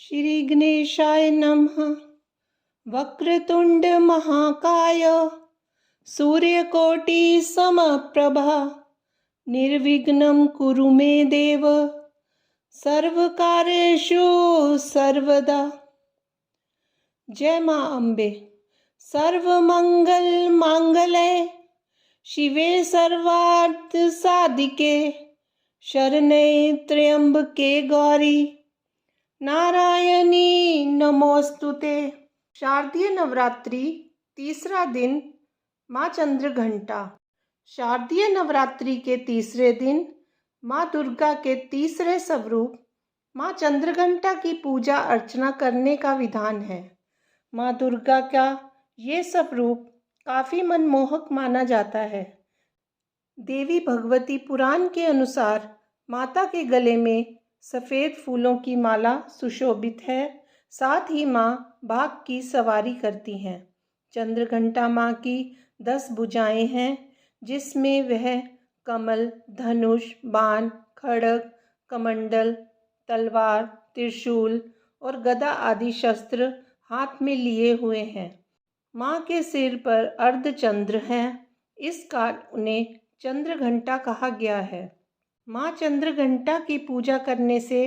श्री गणेशाय नमः। वक्रतुंड महाकाय सूर्यकोटि समप्रभा निर्विघ्नं कुरु मे देव सर्वकार्येषु सर्वदा। जय माँ अम्बे। सर्वमंगल मांगल्ये शिवे सर्वार्थ साधिके शरण्ये त्र्यंबके गौरी नारायणी नमोस्तुते। शारदीय नवरात्रि तीसरा दिन माँ चंद्रघंटा। शारदीय नवरात्रि के तीसरे दिन माँ दुर्गा के तीसरे स्वरूप माँ चंद्रघंटा की पूजा अर्चना करने का विधान है। माँ दुर्गा का ये स्वरूप काफ़ी मनमोहक माना जाता है। देवी भगवती पुराण के अनुसार माता के गले में सफ़ेद फूलों की माला सुशोभित है। साथ ही माँ बाघ की सवारी करती हैं। चंद्रघंटा माँ की 10 भुजाएं हैं, जिसमें वह कमल, धनुष, बाण, खड्ग, कमंडल, तलवार, त्रिशूल और गदा आदि शस्त्र हाथ में लिए हुए हैं। माँ के सिर पर अर्धचंद्र हैं, इस कारण उन्हें चंद्रघंटा कहा गया है। माँ चंद्रघंटा की पूजा करने से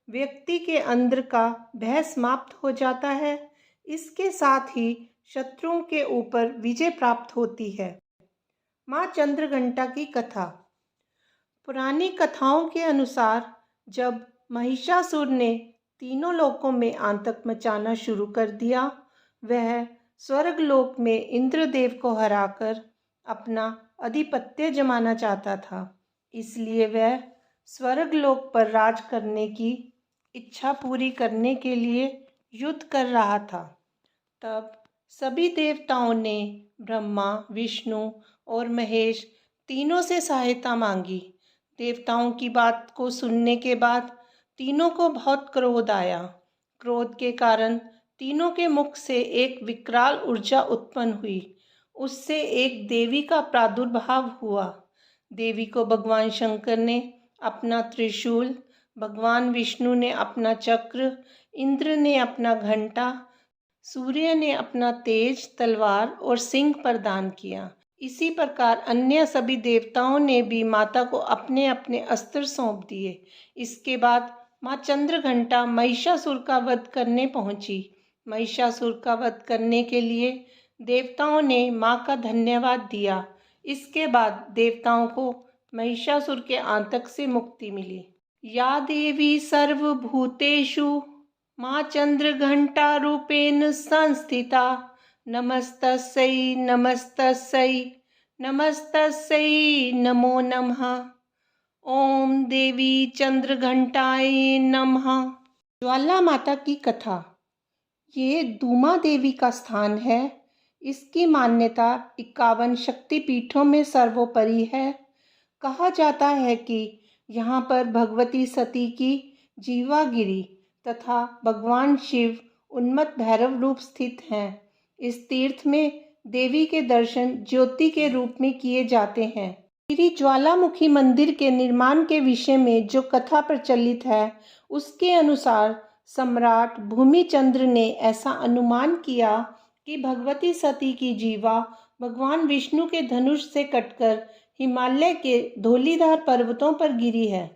व्यक्ति के अंदर का भय समाप्त हो जाता है। इसके साथ ही शत्रुओं के ऊपर विजय प्राप्त होती है। माँ चंद्रघंटा की कथा। पुरानी कथाओं के अनुसार जब महिषासुर ने तीनों लोकों में आतंक मचाना शुरू कर दिया, वह स्वर्गलोक में इंद्रदेव को हराकर अपना आधिपत्य जमाना चाहता था। इसलिए वह स्वर्गलोक पर राज करने की इच्छा पूरी करने के लिए युद्ध कर रहा था। तब सभी देवताओं ने ब्रह्मा, विष्णु और महेश तीनों से सहायता मांगी। देवताओं की बात को सुनने के बाद तीनों को बहुत क्रोध आया। क्रोध के कारण तीनों के मुख से एक विकराल ऊर्जा उत्पन्न हुई। उससे एक देवी का प्रादुर्भाव हुआ। देवी को भगवान शंकर ने अपना त्रिशूल, भगवान विष्णु ने अपना चक्र, इंद्र ने अपना घंटा, सूर्य ने अपना तेज तलवार और सिंह प्रदान किया। इसी प्रकार अन्य सभी देवताओं ने भी माता को अपने अपने अस्त्र सौंप दिए। इसके बाद माँ चंद्रघंटा महिषासुर का वध करने पहुंची। महिषासुर का वध करने के लिए देवताओं ने माँ का धन्यवाद दिया। इसके बाद देवताओं को महिषासुर के आतंक से मुक्ति मिली। या देवी सर्वभूतेषु माँ चंद्रघंटा रूपेण संस्थिता नमस्तस्यै नमस्तस्यै नमस्तस्यै नमो नमः। ओम देवी चंद्रघंटाय नमः। ज्वाला माता की कथा। ये दूमा देवी का स्थान है। इसकी मान्यता 51 शक्तिपीठों में सर्वोपरि है। कहा जाता है कि यहाँ पर भगवती सती की जीवा गिरी तथा भगवान शिव उन्मत्त भैरव रूप स्थित हैं। इस तीर्थ में देवी के दर्शन ज्योति के रूप में किए जाते हैं। श्री ज्वालामुखी मंदिर के निर्माण के विषय में जो कथा प्रचलित है, उसके अनुसार सम्राट भूमिचंद्र ने ऐसा अनुमान किया कि भगवती सती की जीवा भगवान विष्णु के धनुष से कटकर हिमालय के धौलीधार पर्वतों पर गिरी है।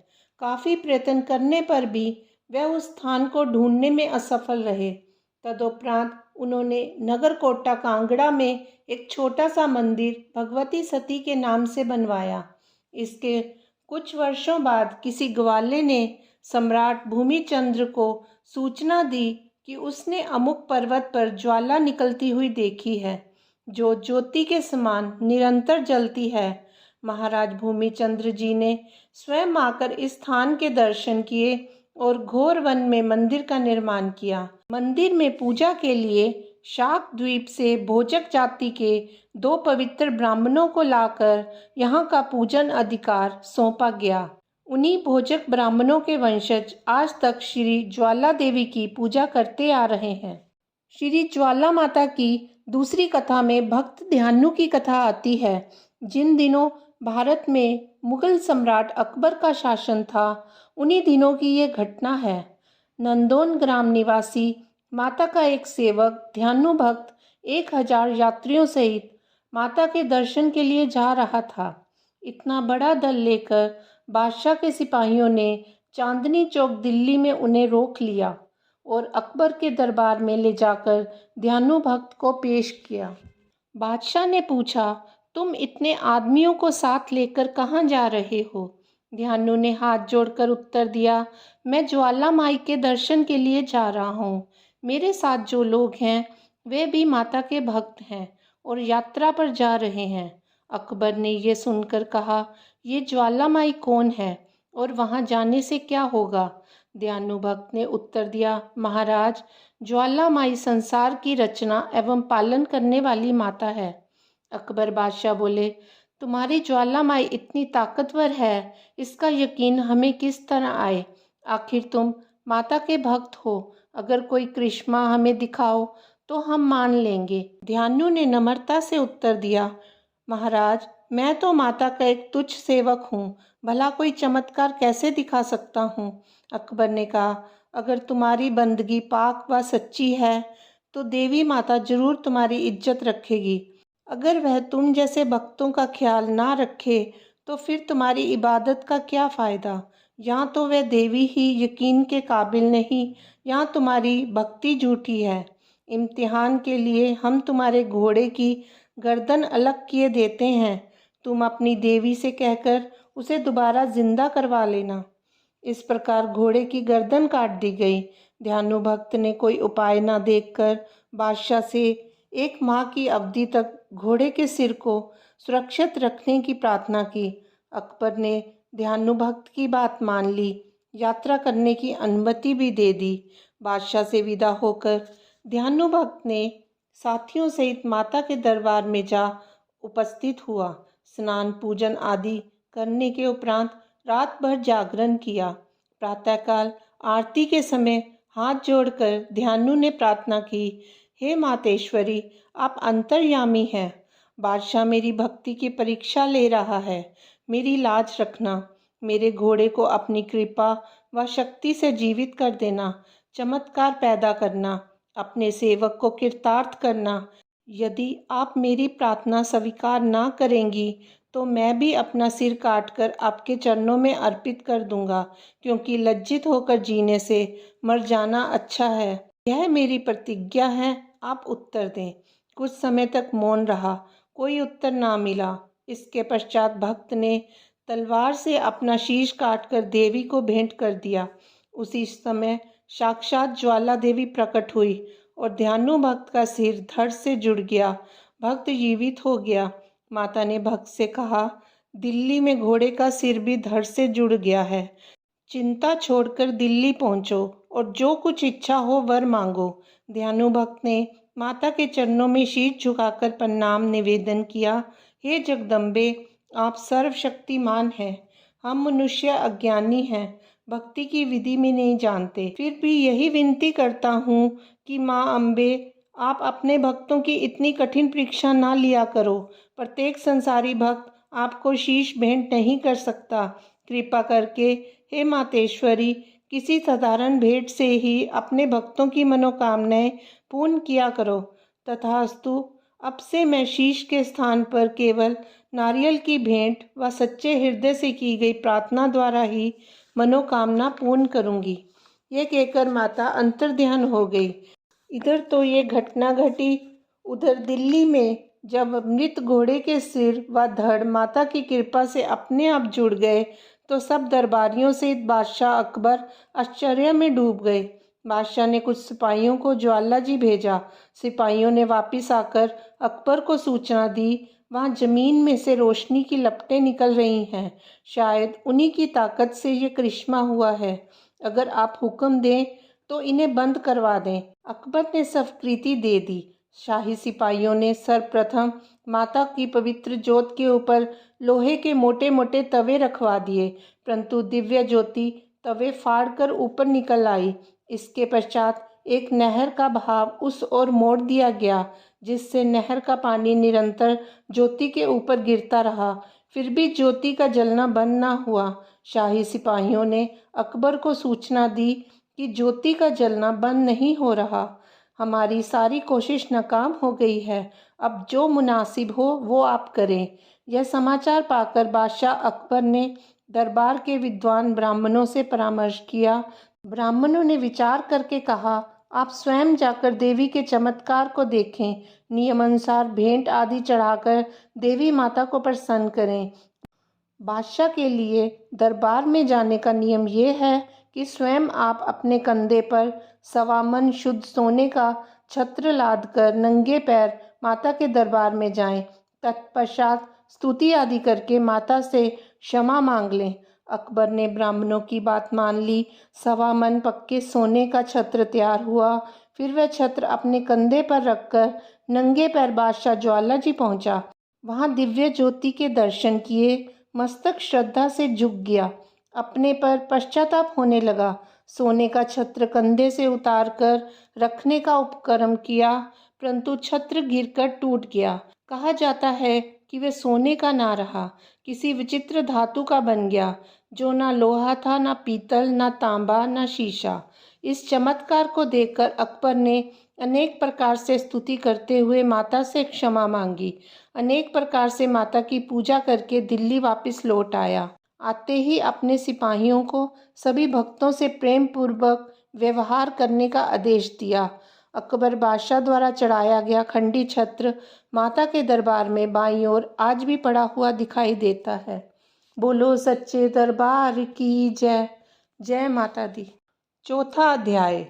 काफ़ी प्रयत्न करने पर भी वह उस स्थान को ढूंढने में असफल रहे। तदुपरांत उन्होंने नगरकोटा कांगड़ा में एक छोटा सा मंदिर भगवती सती के नाम से बनवाया। इसके कुछ वर्षों बाद किसी ग्वाले ने सम्राट भूमिचंद्र को सूचना दी कि उसने अमुक पर्वत पर ज्वाला निकलती हुई देखी है, जो ज्योति के समान निरंतर जलती है। महाराज भूमिचंद्र जी ने स्वयं आकर इस स्थान के दर्शन किए और घोर वन में मंदिर का निर्माण किया। मंदिर में पूजा के लिए शाक द्वीप से भोजक जाति के 2 पवित्र ब्राह्मणों को लाकर यहाँ का पूजन अधिकार सौंपा गया। उन्हीं भोजक ब्राह्मणों के वंशज आज तक श्री ज्वाला देवी की पूजा करते आ रहे हैं। श्री ज्वाला माता की दूसरी कथा में भक्त ध्यानु की कथा आती है। जिन दिनों भारत में मुगल सम्राट अकबर का शासन था, उन्हीं दिनों की ये घटना है। नंदोन ग्राम निवासी माता का एक सेवक ध्यानु भक्त 1000 यात्रियों सहित माता के दर्शन के लिए जा रहा था। इतना बड़ा दल लेकर बादशाह के सिपाहियों ने चांदनी चौक दिल्ली में उन्हें रोक लिया और अकबर के दरबार में ले जाकर ध्यानु भक्त को पेश किया। बादशाह ने पूछा, तुम इतने आदमियों को साथ लेकर कहाँ जा रहे हो? ध्यानु ने हाथ जोड़कर उत्तर दिया, मैं ज्वाला माई के दर्शन के लिए जा रहा हूँ। मेरे साथ जो लोग हैं वे भी माता के भक्त हैं और यात्रा पर जा रहे हैं। अकबर ने ये सुनकर कहा, ये ज्वाला माई कौन है और वहाँ जाने से क्या होगा? ध्यानु भक्त ने उत्तर दिया, महाराज, ज्वाला माई संसार की रचना एवं पालन करने वाली माता है। अकबर बादशाह बोले, तुम्हारी ज्वाला माई इतनी ताकतवर है, इसका यकीन हमें किस तरह आए? आखिर तुम माता के भक्त हो, अगर कोई करिश्मा हमें दिखाओ तो हम मान लेंगे। ध्यानु ने नम्रता से उत्तर दिया, महाराज, मैं तो माता का एक तुच्छ सेवक हूँ, भला कोई चमत्कार कैसे दिखा सकता हूँ? अकबर ने कहा, अगर तुम्हारी बंदगी पाक व सच्ची है तो देवी माता जरूर तुम्हारी इज्जत रखेगी। अगर वह तुम जैसे भक्तों का ख्याल ना रखे तो फिर तुम्हारी इबादत का क्या फ़ायदा? यहाँ तो वह देवी ही यकीन के काबिल नहीं, यहाँ तुम्हारी भक्ति झूठी है। इम्तिहान के लिए हम तुम्हारे घोड़े की गर्दन अलग किए देते हैं, तुम अपनी देवी से कहकर उसे दोबारा जिंदा करवा लेना। इस प्रकार घोड़े की गर्दन काट दी गई। ध्यानु भक्त ने कोई उपाय न देखकर बादशाह से 1 माह की अवधि तक घोड़े के सिर को सुरक्षित रखने की प्रार्थना की। अकबर ने ध्यानु भक्त की बात मान ली, यात्रा करने की अनुमति भी दे दी। बादशाह से विदा होकर ध्यानु भक्त ने साथियों सहित माता के दरबार में जा उपस्थित हुआ। स्नान पूजन आदि करने के उपरांत रात भर जागरण किया। प्रातःकाल आरती के समय हाथ जोड़कर ध्यानु ने प्रार्थना की, हे मातेश्वरी, आप अंतर्यामी हैं। बादशाह मेरी भक्ति की परीक्षा ले रहा है, मेरी लाज रखना। मेरे घोड़े को अपनी कृपा व शक्ति से जीवित कर देना, चमत्कार पैदा करना, अपने सेवक को कृतार्थ करना। यदि आप मेरी प्रार्थना स्वीकार ना करेंगी तो मैं भी अपना सिर काटकर आपके चरणों में अर्पित कर दूंगा, क्योंकि लज्जित होकर जीने से मर जाना अच्छा है। यह मेरी प्रतिज्ञा है, आप उत्तर दें। कुछ समय तक मौन रहा, कोई उत्तर ना मिला। इसके पश्चात भक्त ने तलवार से अपना शीश काटकर देवी को भेंट कर दिया। उसी समय साक्षात ज्वाला देवी प्रकट हुई और ध्यानु भक्त का सिर धड़ से जुड़ गया। भक्त जीवित हो गया। माता ने भक्त से कहा, दिल्ली में घोड़े का सिर भी धड़ से जुड़ गया है। चिंता छोड़कर दिल्ली पहुंचो और जो कुछ इच्छा हो वर मांगो। ध्यानु भक्त ने माता के चरणों में शीश झुकाकर प्रणाम निवेदन किया, हे जगदम्बे, आप सर्वशक्तिमान हैं। हम मनुष्य अज्ञानी हैं, भक्ति की विधि में नहीं जानते। फिर भी यही विनती करता हूँ कि माँ अम्बे, आप अपने भक्तों की इतनी कठिन परीक्षा ना लिया करो। प्रत्येक संसारी भक्त आपको शीश भेंट नहीं कर सकता। कृपा करके हे मातेश्वरी, किसी साधारण भेंट से ही अपने भक्तों की मनोकामनाएं पूर्ण किया करो। तथास्तु। अब से मैं शीश के स्थान पर केवल नारियल की भेंट व सच्चे हृदय से की गई प्रार्थना द्वारा ही मनोकामना पूर्ण करूंगी। ये कहकर माता अंतर्ध्यान हो गई। इधर तो ये घटना घटी, उधर दिल्ली में जब मृत घोड़े के सिर व धड़ माता की कृपा से अपने आप जुड़ गए तो सब दरबारियों से बादशाह अकबर आश्चर्य में डूब गए। बादशाह ने कुछ सिपाहियों को ज्वाला जी भेजा। सिपाहियों ने वापस आकर अकबर को सूचना दी, वहाँ जमीन में से रोशनी की लपटें निकल रही हैं, शायद उन्हीं की ताकत से ये करिश्मा हुआ है। अगर आप हुक्म दें तो इन्हें बंद करवा दें। अकबर ने स्वीकृति दे दी। शाही सिपाहियों ने सर्वप्रथम माता की पवित्र ज्योत के ऊपर लोहे के मोटे मोटे तवे रखवा दिए, परंतु दिव्य ज्योति तवे फाड़कर ऊपर निकल आई। इसके पश्चात एक नहर का बहाव उस ओर मोड़ दिया गया, जिससे नहर का पानी निरंतर ज्योति के ऊपर गिरता रहा। फिर भी ज्योति का जलना बंद न हुआ। शाही सिपाहियों ने अकबर को सूचना दी कि ज्योति का जलना बंद नहीं हो रहा। हमारी सारी कोशिश नाकाम हो गई है। अब जो मुनासिब हो वो आप करें। यह समाचार पाकर बादशाह अकबर ने दरबार के विद्वान ब्राह्मणों से परामर्श किया। ब्राह्मणों ने विचार करके कहा, आप स्वयं जाकर देवी के चमत्कार को देखें। नियमानुसार भेंट आदि चढ़ाकर देवी माता को प्रसन्न करें। बादशाह के लिए दरबार में जाने का नियम यह है कि स्वयं आप अपने कंधे पर 1.25 मन शुद्ध सोने का छत्र लाद कर नंगे पैर माता के दरबार में जाएं। तत्पश्चात स्तुति आदि करके माता से क्षमा मांग लें। अकबर ने ब्राह्मणों की बात मान ली। 1.25 मन पक्के सोने का छत्र तैयार हुआ। फिर वह छत्र अपने कंधे पर रखकर नंगे पैर बादशाह ज्वाला जी पहुंचा। वहां दिव्य ज्योति के दर्शन किए। मस्तक श्रद्धा से झुक गया। अपने पर पश्चाताप होने लगा। सोने का छत्र कंधे से उतारकर रखने का उपक्रम किया, परंतु छत्र गिरकर टूट गया। कहा जाता है कि वह सोने का ना रहा, किसी विचित्र धातु का बन गया, जो ना लोहा था, ना पीतल, ना तांबा, ना शीशा। इस चमत्कार को देखकर अकबर ने अनेक प्रकार से स्तुति करते हुए माता से क्षमा मांगी। अनेक प्रकार से माता की पूजा करके दिल्ली वापस लौट आया। आते ही अपने सिपाहियों को सभी भक्तों से प्रेम पूर्वक व्यवहार करने का आदेश दिया। अकबर बादशाह द्वारा चढ़ाया गया खंडी छत्र माता के दरबार में बाईं ओर आज भी पड़ा हुआ दिखाई देता है। बोलो सच्चे दरबार की जय। जय माता दी। चौथा अध्याय,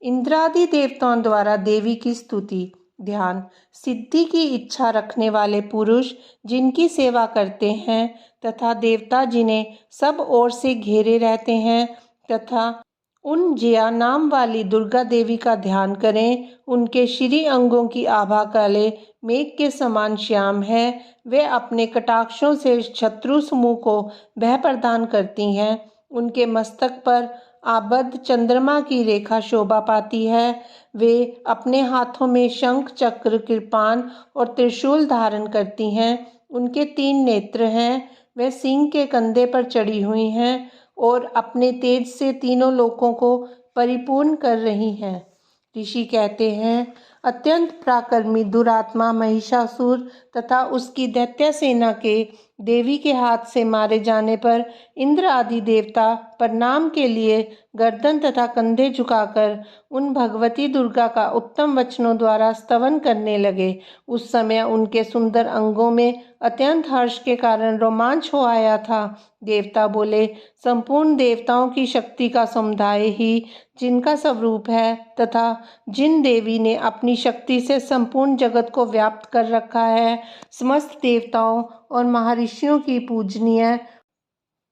इंद्रादि देवताओं द्वारा देवी की स्तुति। ध्यान। सिद्धि की इच्छा रखने वाले पुरुष जिनकी सेवा करते हैं तथा देवता जिन्हें सब ओर से घेरे रहते हैं तथा उन जिया नाम वाली दुर्गा देवी का ध्यान करें। उनके श्री अंगों की आभा काले मेघ के समान श्याम है। वे अपने कटाक्षों से शत्रु समूह को भय प्रदान करती हैं। उनके मस्तक पर आबद्ध चंद्रमा की रेखा शोभा पाती है। वे अपने हाथों में शंख, चक्र, कृपाण और त्रिशूल धारण करती हैं। उनके 3 नेत्र हैं। वे सिंह के कंधे पर चढ़ी हुई हैं और अपने तेज से तीनों लोकों को परिपूर्ण कर रही हैं। ऋषि कहते हैं, अत्यंत पराक्रमी दुरात्मा महिषासुर तथा उसकी दैत्य सेना के देवी के हाथ से मारे जाने पर इंद्र आदि देवता प्रणाम के लिए गर्दन तथा कंधे झुकाकर उन भगवती दुर्गा का उत्तम वचनों द्वारा स्तवन करने लगे। उस समय उनके सुंदर अंगों में अत्यंत हर्ष के कारण रोमांच हो आया था। देवता बोले, संपूर्ण देवताओं की शक्ति का समुदाय ही जिनका स्वरूप है तथा जिन देवी ने अपनी शक्ति से संपूर्ण जगत को व्याप्त कर रखा है, समस्त देवताओं और महर्षियों की पूजनीय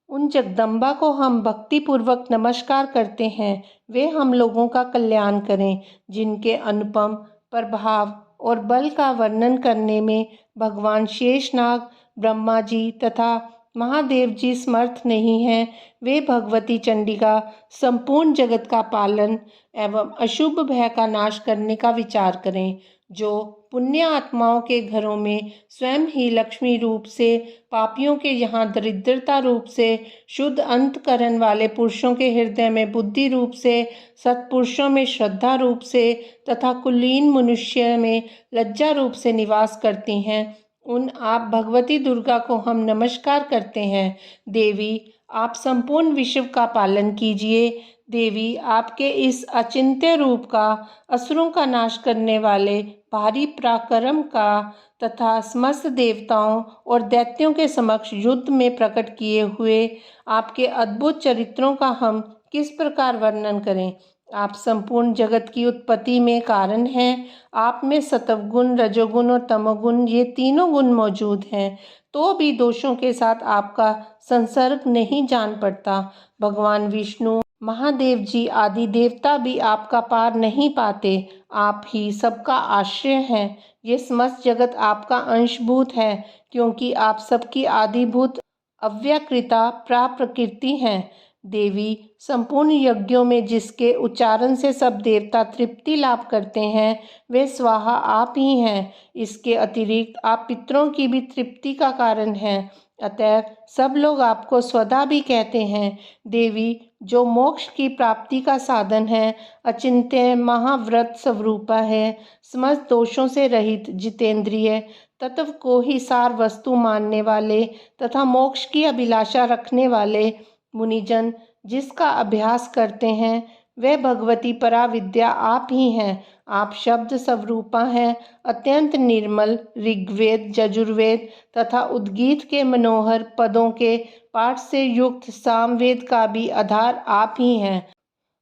उन जगदम्बा को हम भक्ति पूर्वक नमस्कार करते हैं। वे हम लोगों का कल्याण करें। जिनके अनुपम प्रभाव और बल का वर्णन करने में भगवान शेषनाग, ब्रह्मा जी तथा महादेव जी समर्थ नहीं हैं, वे भगवती चंडिका संपूर्ण जगत का पालन एवं अशुभ भय का नाश करने का विचार करें। जो पुण्य आत्माओं के घरों में स्वयं ही लक्ष्मी रूप से, पापियों के यहाँ दरिद्रता रूप से, शुद्ध अंतकरण वाले पुरुषों के हृदय में बुद्धि रूप से, सत्पुरुषों में श्रद्धा रूप से तथा कुलीन मनुष्य में लज्जा रूप से निवास करती हैं, उन आप भगवती दुर्गा को हम नमस्कार करते हैं। देवी, आप संपूर्ण विश्व का पालन कीजिए। देवी, आपके इस अचिंत्य रूप का, असुरों का नाश करने वाले भारी पराक्रम का तथा समस्त देवताओं और दैत्यों के समक्ष युद्ध में प्रकट किए हुए आपके अद्भुत चरित्रों का हम किस प्रकार वर्णन करें। आप संपूर्ण जगत की उत्पत्ति में कारण हैं। आप में सत्वगुण, रजोगुण और तमोगुण, ये तीनों गुण मौजूद हैं, तो भी दोषों के साथ आपका संसर्ग नहीं जान पड़ता। भगवान विष्णु, महादेव जी आदि देवता भी आपका पार नहीं पाते। आप ही सबका आश्रय हैं। ये समस्त जगत आपका अंशभूत है, क्योंकि आप सबकी आदिभूत अव्यकृता प्राप्रकृति हैं। देवी, संपूर्ण यज्ञों में जिसके उच्चारण से सब देवता तृप्ति लाभ करते हैं, वे स्वाहा आप ही हैं। इसके अतिरिक्त आप पितरों की भी तृप्ति का कारण हैं। अतः सब लोग आपको स्वधा भी कहते हैं। देवी, जो मोक्ष की प्राप्ति का साधन है, अचिंत्य महाव्रत स्वरूपा है, समस्त दोषों से रहित, जितेंद्रिय, तत्व को ही सार वस्तु मानने वाले तथा मोक्ष की अभिलाषा रखने वाले मुनिजन जिसका अभ्यास करते हैं, वह भगवती पराविद्या आप ही हैं। आप शब्द स्वरूपा हैं, अत्यंत निर्मल, ऋग्वेद, यजुर्वेद तथा उद्गीत के मनोहर पदों के पाठ से युक्त सामवेद का भी आधार आप ही हैं।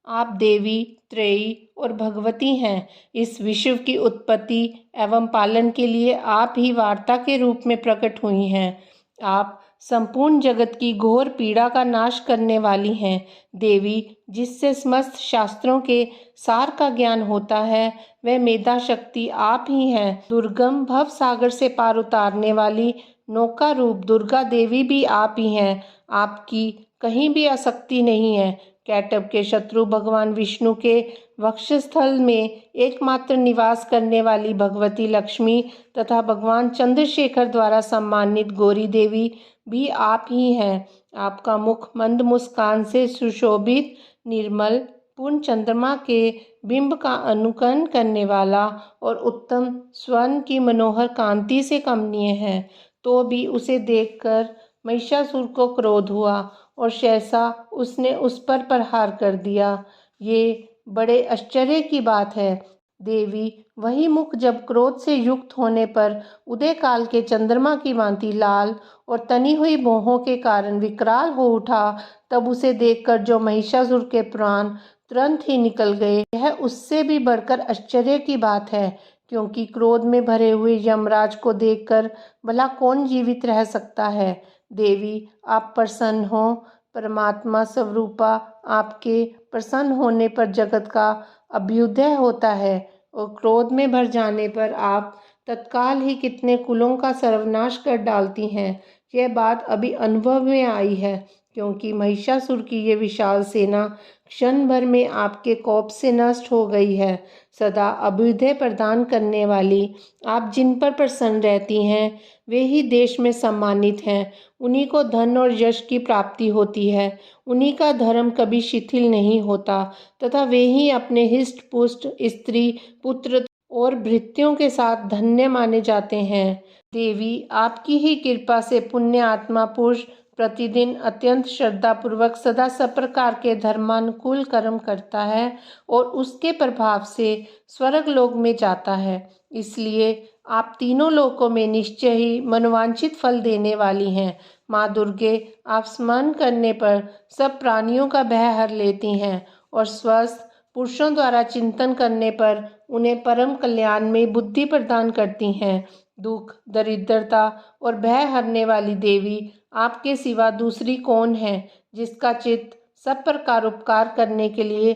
आप देवी, त्रयी और भगवती हैं। इस विश्व की उत्पत्ति एवं पालन के लिए आप ही वार्ता के रूप में प्रकट हुई हैं। आप संपूर्ण जगत की घोर पीड़ा का नाश करने वाली हैं। देवी, जिससे समस्त शास्त्रों के सार का ज्ञान होता है, वह मेधा शक्ति आप ही हैं। दुर्गम भव सागर से पार उतारने वाली नौका रूप दुर्गा देवी भी आप ही हैं। आपकी कहीं भी आसक्ति नहीं है। कैटभ के शत्रु भगवान विष्णु के वक्षस्थल में एकमात्र निवास करने वाली भगवती लक्ष्मी तथा भगवान चंद्रशेखर द्वारा सम्मानित गौरी देवी भी आप ही हैं। आपका मुख मंद मुस्कान से सुशोभित, निर्मल, पूर्ण चंद्रमा के बिंब का अनुकरण करने वाला और उत्तम स्वर्ण की मनोहर कांति से कमनीय है। तो भी उसे देखकर महिषासुर को क्रोध हुआ और सहसा उसने उस पर प्रहार कर दिया। ये बड़े आश्चर्य की बात है। देवी, वही मुख जब क्रोध से युक्त होने पर उदय काल के चंद्रमा की भांति लाल और तनी हुई भौहों के कारण विकराल हो उठा, तब उसे देखकर जो महिषासुर के प्राण तुरंत ही निकल गए, यह उससे भी बढ़कर आश्चर्य की बात है, क्योंकि क्रोध में भरे हुए यमराज को देखकर भला कौन जीवित रह सकता है। देवी, आप प्रसन्न हो। परमात्मा स्वरूपा आपके प्रसन्न होने पर जगत का अभ्युदय होता है और क्रोध में भर जाने पर आप तत्काल ही कितने कुलों का सर्वनाश कर डालती हैं। यह बात अभी अनुभव में आई है, क्योंकि महिषासुर की ये विशाल सेना क्षण भर में आपके कोप से नष्ट हो गई है। सदा अभ्युदय प्रदान करने वाली आप जिन पर प्रसन्न रहती हैं, वे ही देश में सम्मानित हैं। उन्हीं को धन और यश की प्राप्ति होती है। उन्हीं का धर्म कभी शिथिल नहीं होता तथा वे ही अपने हिष्ट पुष्ट स्त्री पुत्र और भृत्यों के साथ धन्य माने जाते हैं। देवी, आपकी ही कृपा से पुण्य आत्मा पुरुष प्रतिदिन अत्यंत श्रद्धापूर्वक सदा सब प्रकार के धर्मानुकूल कर्म करता है और उसके प्रभाव से स्वर्ग लोक में जाता है। इसलिए आप तीनों लोकों में निश्चय ही मनोवांछित फल देने वाली हैं। माँ दुर्गे, आप स्मरण करने पर सब प्राणियों का भय हर लेती हैं और स्वस्थ पुरुषों द्वारा चिंतन करने पर उन्हें परम कल्याण में बुद्धि प्रदान करती हैं। दुख, दरिद्रता और भय हरने वाली देवी, आपके सिवा दूसरी कौन है जिसका चित्त सब प्रकार उपकार करने के लिए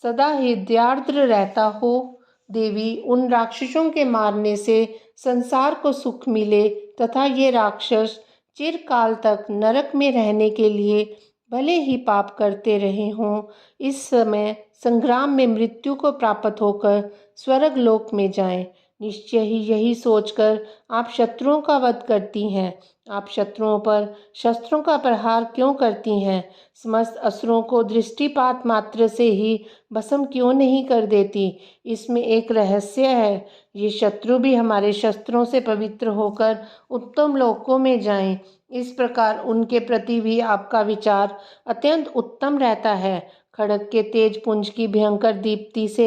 सदा हृदयार्द्र रहता हो। देवी, उन राक्षसों के मारने से संसार को सुख मिले तथा ये राक्षस चिरकाल तक नरक में रहने के लिए भले ही पाप करते रहे हों, इस समय संग्राम में मृत्यु को प्राप्त होकर स्वर्ग लोक में जाएं। निश्चय ही यही सोचकर आप शत्रुओं का वध करती हैं। आप शत्रुओं पर शस्त्रों का प्रहार क्यों करती हैं? समस्त असुरों को दृष्टिपात मात्र से ही भस्म क्यों नहीं कर देती? इसमें एक रहस्य है। ये शत्रु भी हमारे शस्त्रों से पवित्र होकर उत्तम लोकों में जाएं। इस प्रकार उनके प्रति भी आपका विचार अत्यंत उत्तम रहता है। खड्ग के तेज पुंज की भयंकर दीप्ति से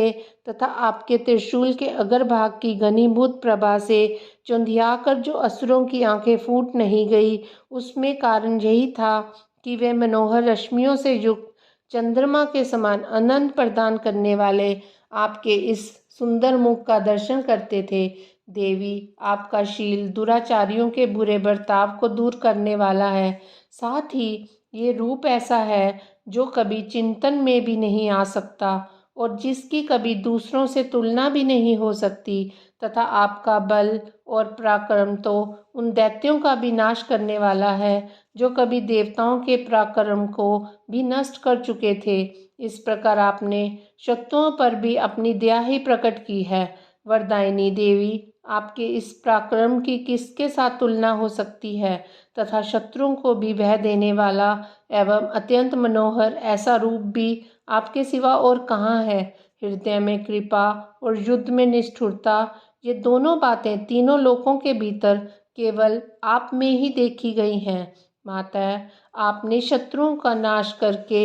तथा आपके त्रिशूल के अग्रभाग की घनीभूत प्रभा से चुंधियाकर जो असुरों की आंखें फूट नहीं गई, उसमें कारण यही था कि वे मनोहर रश्मियों से युक्त चंद्रमा के समान आनंद प्रदान करने वाले आपके इस सुंदर मुख का दर्शन करते थे। देवी, आपका शील दुराचारियों के बुरे बर्ताव को दूर करने वाला है। साथ ही ये रूप ऐसा है जो कभी चिंतन में भी नहीं आ सकता और जिसकी कभी दूसरों से तुलना भी नहीं हो सकती, तथा आपका बल और पराक्रम तो उन दैत्यों का भी नाश करने वाला है जो कभी देवताओं के पराक्रम को भी नष्ट कर चुके थे। इस प्रकार आपने शत्रुओं पर भी अपनी दया ही प्रकट की है। वरदायिनी देवी, आपके इस पराक्रम की किसके साथ तुलना हो सकती है तथा शत्रुओं को भी भय देने वाला एवं अत्यंत मनोहर ऐसा रूप भी आपके सिवा और कहाँ है। हृदय में कृपा और युद्ध में निष्ठुरता, ये दोनों बातें तीनों लोकों के भीतर केवल आप में ही देखी गई हैं। माता, आपने शत्रुओं का नाश करके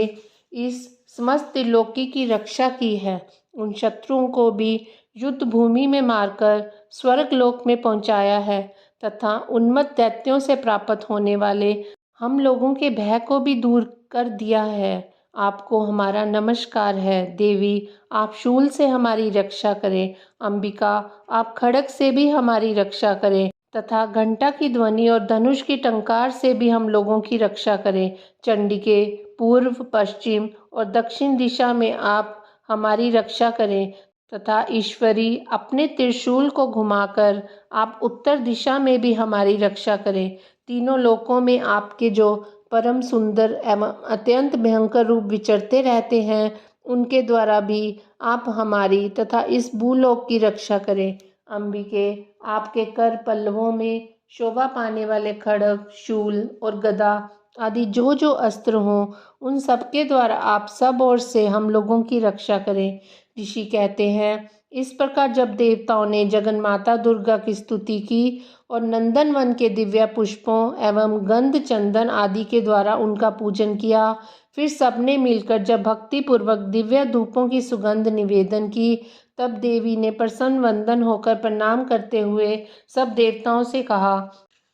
इस समस्त त्रिलोकी की रक्षा की है। उन शत्रुओं को भी युद्ध भूमि में मारकर स्वर्ग लोक में पहुंचाया है तथा उन्मत्त दैत्यों से प्राप्त होने वाले हम लोगों के भय को भी दूर कर दिया है। आपको हमारा नमस्कार है। देवी, आप शूल से हमारी रक्षा करें। अंबिका, आप खड्ग से भी हमारी रक्षा करें तथा घंटा की ध्वनि और धनुष की टंकार से भी हम लोगों की रक्षा करें। चंडिके, पूर्व, पश्चिम और दक्षिण दिशा में आप हमारी रक्षा करें तथा ईश्वरी, अपने त्रिशूल को घुमाकर आप उत्तर दिशा में भी हमारी रक्षा करें। तीनों लोकों में आपके जो परम सुंदर एवं अत्यंत भयंकर रूप विचरते रहते हैं, उनके द्वारा भी आप हमारी तथा इस भूलोक की रक्षा करें। अंबिके, आपके कर पल्लवों में शोभा पाने वाले खड्ग, शूल और गदा आदि जो जो अस्त्र हों, उन सब के द्वारा आप सब ओर से हम लोगों की रक्षा करें। ऋषि कहते हैं, इस प्रकार जब देवताओं ने जगन माता दुर्गा की स्तुति की और नंदन वन के दिव्य पुष्पों एवं गंध चंदन आदि के द्वारा उनका पूजन किया, फिर सबने मिलकर जब भक्ति पूर्वक दिव्य धूपों की सुगंध निवेदन की, तब देवी ने प्रसन्न वंदन होकर प्रणाम करते हुए सब देवताओं से कहा।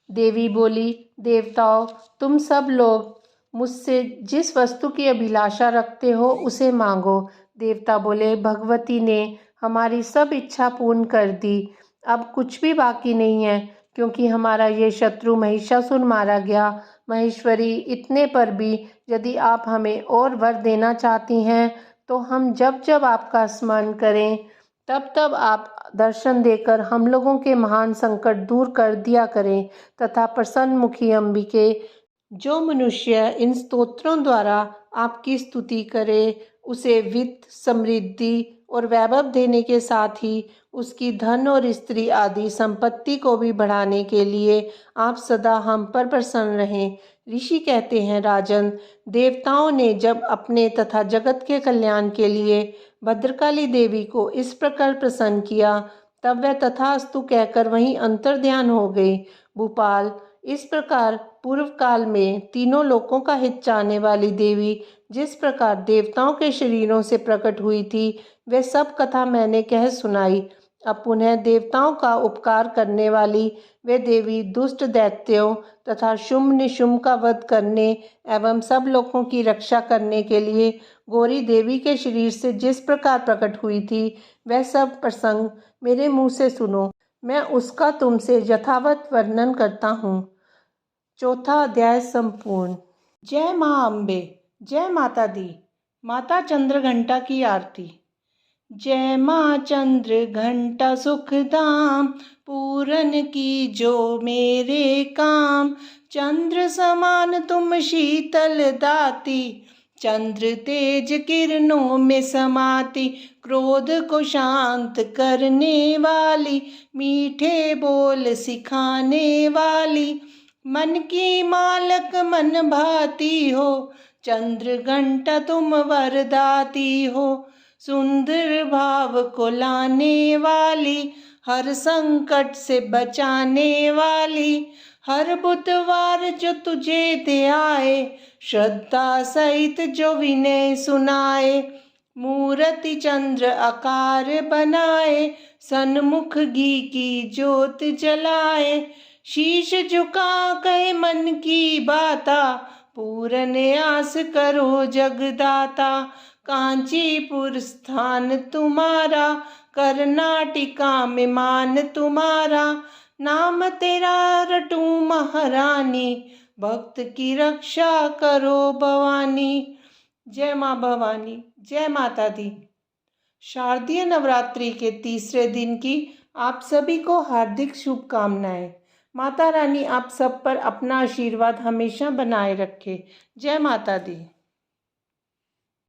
देवी बोली, देवताओं, तुम सब लोग मुझसे जिस वस्तु की अभिलाषा रखते हो उसे मांगो। देवता बोले, भगवती ने हमारी सब इच्छा पूर्ण कर दी। अब कुछ भी बाकी नहीं है, क्योंकि हमारा ये शत्रु महिषासुर मारा गया। महेश्वरी, इतने पर भी यदि आप हमें और वर देना चाहती हैं, तो हम जब जब आपका स्मरण करें, तब तब आप दर्शन देकर हम लोगों के महान संकट दूर कर दिया करें तथा प्रसन्न मुखी अंबिके, जो मनुष्य इन स्तोत्रों द्वारा आपकी स्तुति करे, उसे वित्त, समृद्धि और वैभव देने के साथ ही उसकी धन और स्त्री आदि संपत्ति को भी बढ़ाने के लिए आप सदा हम पर प्रसन्न रहें। ऋषि कहते हैं, राजन, देवताओं ने जब अपने तथा जगत के कल्याण के लिए भद्रकाली देवी को इस प्रकार प्रसन्न किया, तब वह तथास्तु कहकर वहीं अंतर्ध्यान हो गई। भूपाल, इस प्रकार पूर्व काल में तीनों लोकों का हित चाहने वाली देवी जिस प्रकार देवताओं के शरीरों से प्रकट हुई थी, वह सब कथा मैंने कह सुनाई। अब पुनः देवताओं का उपकार करने वाली वे देवी दुष्ट दैत्यों तथा शुंभ निशुंभ का वध करने एवं सब लोगों की रक्षा करने के लिए गौरी देवी के शरीर से जिस प्रकार प्रकट हुई थी, वह सब प्रसंग मेरे मुंह से सुनो। मैं उसका तुमसे यथावत वर्णन करता हूँ। चौथा अध्याय संपूर्ण। जय माँ अम्बे, जय माता दी। माता चंद्र घंटा की आरती। जय माँ चंद्र घंटा सुखधाम, पूरन की जो मेरे काम। चंद्र समान तुम शीतल दाती, चंद्र तेज किरणों में समाती। क्रोध को शांत करने वाली, मीठे बोल सिखाने वाली। मन की मालक मन भाती हो, चंद्र घंटा तुम वरदाती हो। सुंदर भाव को लाने वाली, हर संकट से बचाने वाली। हर बुधवार जो तुझे दे आए, श्रद्धा सहित जो विनय सुनाए। मूर्ति चंद्र आकार बनाए, सन्मुख घी की ज्योत जलाए। शीश झुका कहे मन की बाता, पूरन आस करो जगदाता। कांचीपुर स्थान तुम्हारा, कर्नाटिका में मान तुम्हारा। नाम तेरा रटूं महारानी, भक्त की रक्षा करो भवानी। जय माँ भवानी, जय माता दी। शारदीय नवरात्रि के तीसरे दिन की आप सभी को हार्दिक शुभकामनाएं। माता रानी आप सब पर अपना आशीर्वाद हमेशा बनाए रखे। जय माता दी।